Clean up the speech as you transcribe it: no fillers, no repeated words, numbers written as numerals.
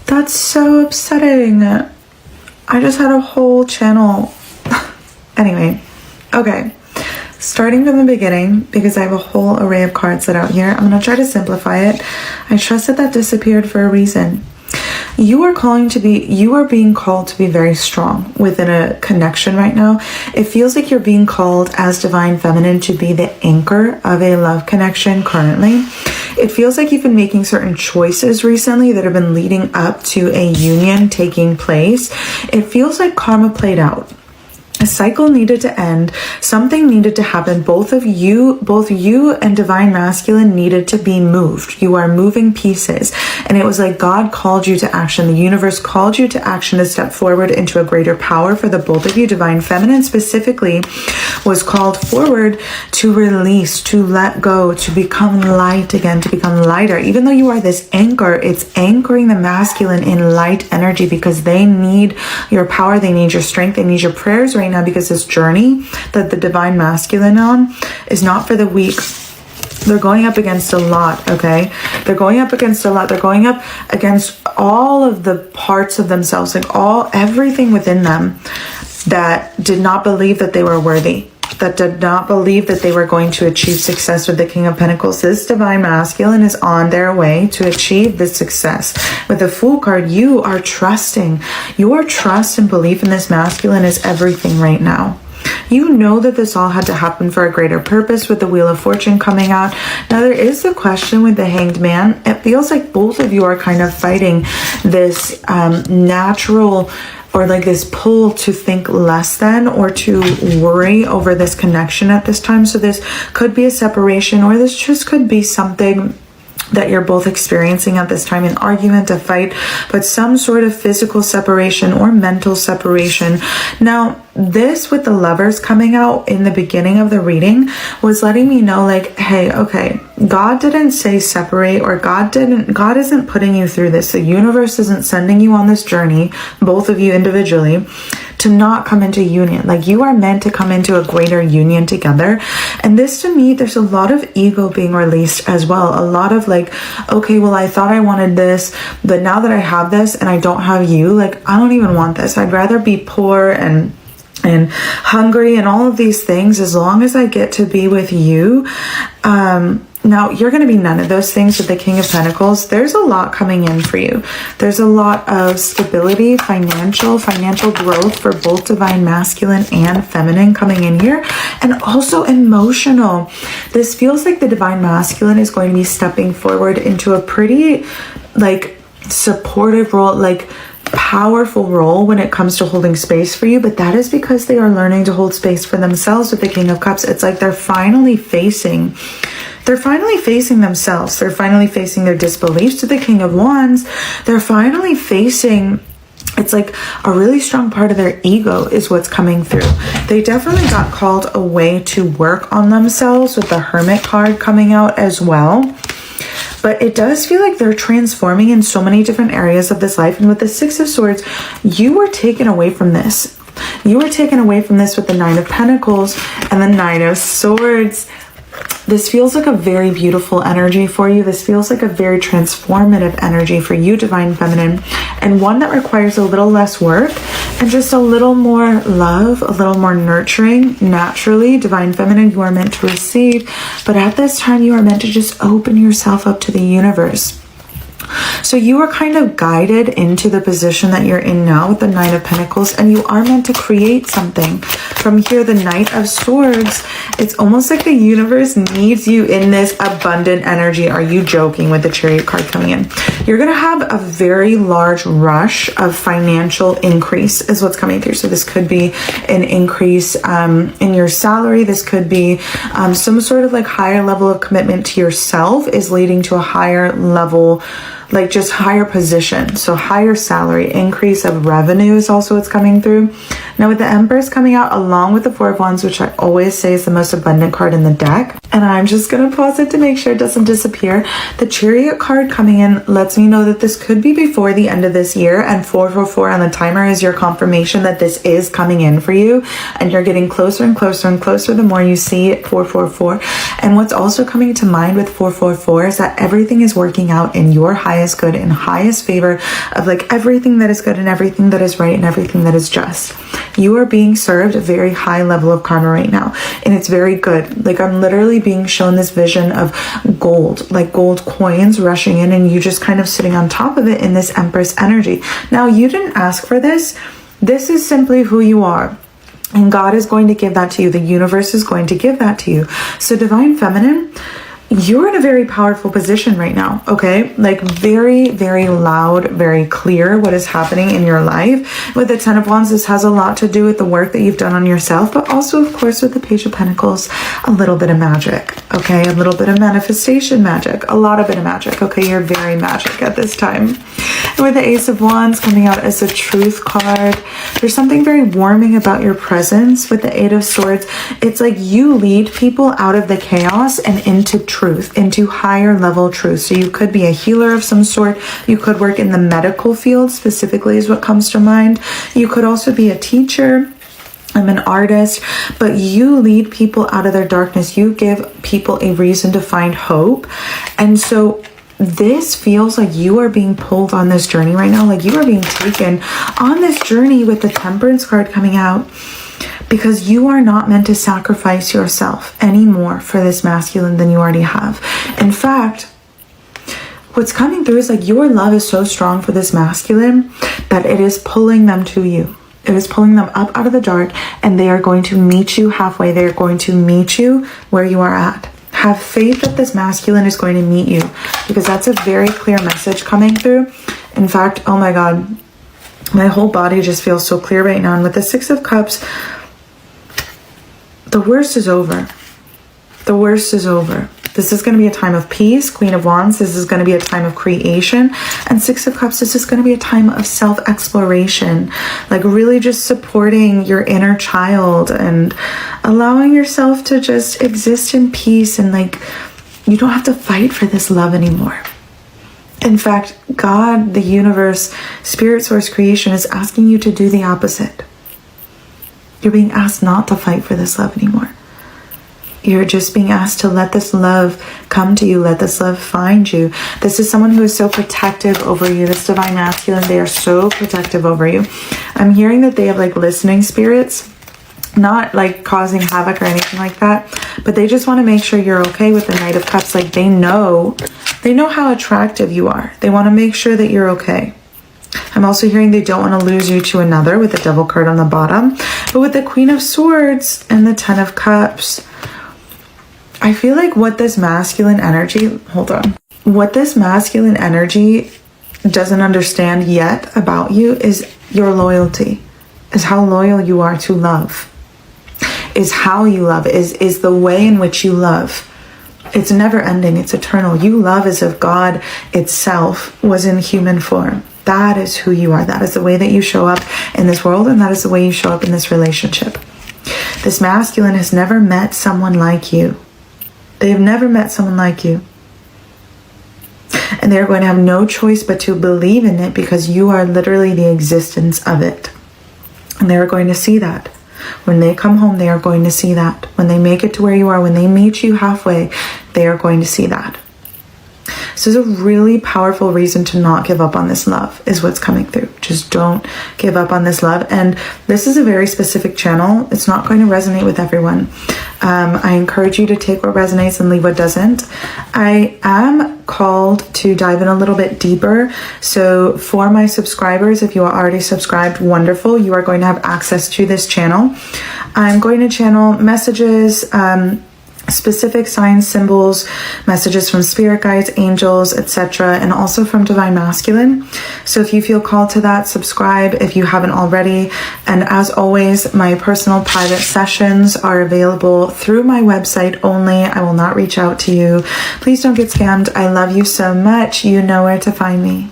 That's so upsetting. I just had a whole channel. Anyway, okay. Starting from the beginning, because I have a whole array of cards set out here, I'm going to try to simplify it. I trust that disappeared for a reason. You are being called to be very strong within a connection right now. It feels like you're being called as divine feminine to be the anchor of a love connection currently. It feels like you've been making certain choices recently that have been leading up to a union taking place. It feels like karma played out. A cycle needed to end. Something needed to happen. Both you and divine masculine needed to be moved. You are moving pieces. And it was like God called you to action. The universe called you to action to step forward into a greater power for the both of you. Divine feminine specifically was called forward to release, to let go, to become light again, to become lighter. Even though you are this anchor, it's anchoring the masculine in light energy because they need your power. They need your strength. They need your prayers right now, because this journey that the divine masculine on is not for the weak. They're going up against a lot, okay? They're going up against a lot. They're going up against all of the parts of themselves, like everything within them that did not believe that they were worthy, that did not believe that they were going to achieve success with the King of Pentacles. This divine masculine is on their way to achieve this success. With the Fool card, you are trusting. Your trust and belief in this masculine is everything right now. You know that this all had to happen for a greater purpose with the Wheel of Fortune coming out. Now there is the question with the Hanged Man. It feels like both of you are kind of fighting this natural or like this pull to think less than or to worry over this connection at this time. So this could be a separation, or this just could be something that you're both experiencing at this time, an argument, a fight, but some sort of physical separation or mental separation. Now, this with the Lovers coming out in the beginning of the reading was letting me know, like, hey, okay, God didn't say separate, or God isn't putting you through this. The universe isn't sending you on this journey, both of you individually, to not come into union. Like, you are meant to come into a greater union together. And this, to me, there's a lot of ego being released as well. A lot of like, okay, well, I thought I wanted this, but now that I have this and I don't have you, like, I don't even want this. I'd rather be poor and hungry and all of these things as long as I get to be with you. Now, you're going to be none of those things with the King of Pentacles. There's a lot coming in for you. There's a lot of stability, financial growth for both divine masculine and feminine coming in here. And also emotional. This feels like the divine masculine is going to be stepping forward into a pretty like supportive role, like powerful role when it comes to holding space for you. But that is because they are learning to hold space for themselves with the King of Cups. It's like they're finally facing themselves. They're finally facing their disbeliefs. To the King of Wands, they're finally facing, it's like a really strong part of their ego is what's coming through. They definitely got called away to work on themselves with the Hermit card coming out as well. But it does feel like they're transforming in so many different areas of this life. And with the Six of Swords, you were taken away from this. You were taken away from this with the Nine of Pentacles and the Nine of Swords. This feels like a very beautiful energy for you. This feels like a very transformative energy for you, divine feminine, and one that requires a little less work and just a little more love, a little more nurturing. Naturally, divine feminine, you are meant to receive, but at this time you are meant to just open yourself up to the universe. So you are kind of guided into the position that you're in now with the Nine of Pentacles, and you are meant to create something. From here, the Knight of Swords, it's almost like the universe needs you in this abundant energy. Are you joking? With the Chariot card coming in, you're going to have a very large rush of financial increase is what's coming through. So this could be an increase in your salary. This could be some sort of like higher level of commitment to yourself is leading to a higher level, like just higher position. So higher salary, increase of revenue is also what's coming through. Now with the Empress coming out along with the Four of Wands, which I always say is the most abundant card in the deck, and I'm just going to pause it to make sure it doesn't disappear. The Chariot card coming in lets me know that this could be before the end of this year, and 444 on the timer is your confirmation that this is coming in for you, and you're getting closer and closer and closer the more you see 444. And what's also coming to mind with 444 is that everything is working out in your highest good and highest favor of like everything that is good and everything that is right and everything that is just. You are being served a very high level of karma right now, and it's very good. Like I'm literally being shown this vision of gold, like gold coins rushing in, and you just kind of sitting on top of it in this Empress energy. Now you didn't ask for this. This is simply who you are. And God is going to give that to you. The universe is going to give that to you. So Divine Feminine, you're in a very powerful position right now, okay? Like very, very loud, very clear what is happening in your life. With the Ten of Wands, this has a lot to do with the work that you've done on yourself, but also, of course, with the Page of Pentacles, a little bit of magic, okay? A little bit of manifestation magic, a lot of bit of magic, okay? You're very magic at this time. And with the Ace of Wands coming out as a Truth card, there's something very warming about your presence. With the Eight of Swords, it's like you lead people out of the chaos and into truth, into higher level truth. So you could be a healer of some sort. You could work in the medical field specifically is what comes to mind. You could also be a teacher. I'm an artist, but you lead people out of their darkness. You give people a reason to find hope. And so this feels like you are being pulled on this journey right now. Like you are being taken on this journey with the Temperance card coming out, because you are not meant to sacrifice yourself any more for this masculine than you already have. In fact, what's coming through is like your love is so strong for this masculine that it is pulling them to you. It is pulling them up out of the dark, and they are going to meet you halfway. They are going to meet you where you are at. Have faith that this masculine is going to meet you, because that's a very clear message coming through. In fact, oh my God, my whole body just feels so clear right now. And with the Six of Cups, the worst is over. The worst is over. This is going to be a time of peace. Queen of Wands, this is going to be a time of creation. And Six of Cups, this is going to be a time of self-exploration. Like really just supporting your inner child and allowing yourself to just exist in peace. And like, you don't have to fight for this love anymore. In fact, God, the universe, spirit, source, creation is asking you to do the opposite. You're being asked not to fight for this love anymore. You're just being asked to let this love come to you. Let this love find you. This is someone who is so protective over you. This divine masculine, they are so protective over you. I'm hearing that they have like listening spirits, not like causing havoc or anything like that, but they just want to make sure you're okay with the Knight of Cups. Like they know how attractive you are. They want to make sure that you're okay. I'm also hearing they don't want to lose you to another with the Devil card on the bottom. But with the Queen of Swords and the Ten of Cups, I feel like what this masculine energy, what this masculine energy doesn't understand yet about you is your loyalty, is how loyal you are to love, is how you love, is the way in which you love. It's never ending. It's eternal. You love as if God itself was in human form. That is who you are. That is the way that you show up in this world, and that is the way you show up in this relationship. This masculine has never met someone like you. They have never met someone like you. And they're going to have no choice but to believe in it, because you are literally the existence of it. And they're going to see that. When they come home, they are going to see that. When they make it to where you are, when they meet you halfway, they are going to see that. So this is a really powerful reason to not give up on this love, is what's coming through. Just don't give up on this love. And this is a very specific channel. It's not going to resonate with everyone. I encourage you to take what resonates and leave what doesn't. I am called to dive in a little bit deeper. So for my subscribers, if you are already subscribed, wonderful. You are going to have access to this channel. I'm going to channel messages, specific signs, symbols, messages from spirit guides, angels, etc., and also from Divine Masculine. So if you feel called to that, subscribe if you haven't already. And as always, my personal private sessions are available through my website only. I will not reach out to you. Please don't get scammed. I love you so much. You know where to find me.